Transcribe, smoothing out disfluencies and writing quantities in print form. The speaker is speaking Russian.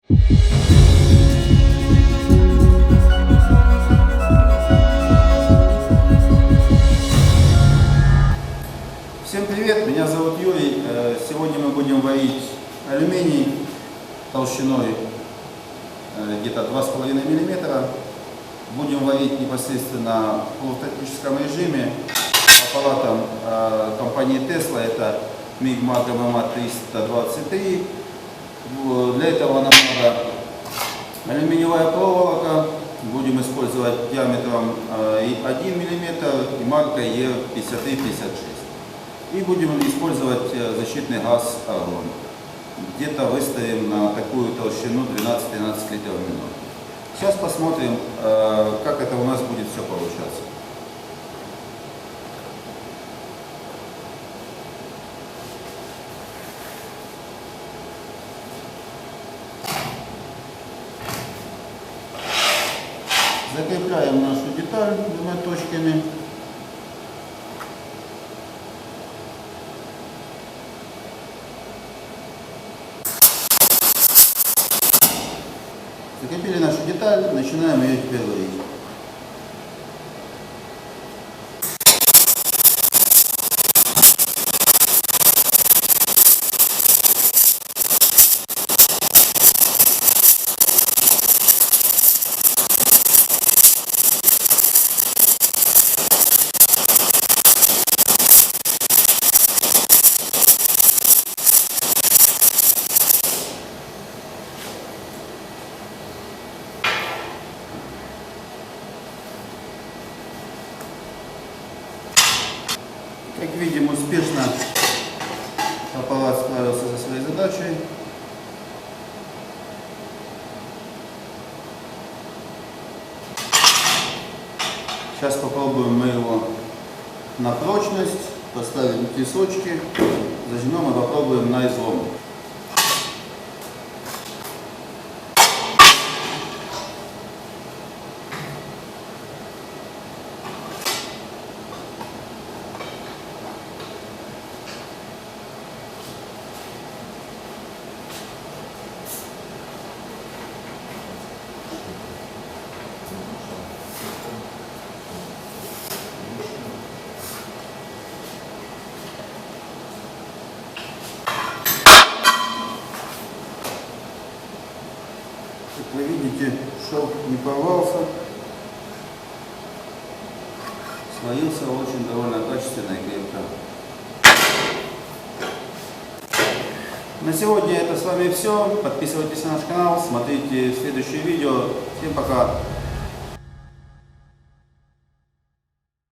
Всем привет, меня зовут Юрий. Сегодня мы будем варить алюминий толщиной где-то 2,5 мм. Будем варить непосредственно в полустатическом режиме по палатам компании Tesla. Это Migmag MMA 323. Для этого нам надо алюминиевая проволока. Будем использовать диаметром 1 мм и маркой E5356. И будем использовать защитный газ аргон. Где-то выставим на такую толщину 12-13 литров в минуту. Сейчас посмотрим, как это у нас будет все получаться. Закрепляем нашу деталь двумя точками. Закрепили нашу деталь, начинаем ее теперь варить. Как видим, успешно аппарат справился со своей задачей. Сейчас попробуем мы его на прочность, поставим тесочки, зажмем и попробуем на излом. Как вы видите, шов не порвался, слоился очень довольно качественно и крепко. На сегодня это с вами все. Подписывайтесь на наш канал, смотрите следующее видео. Всем пока!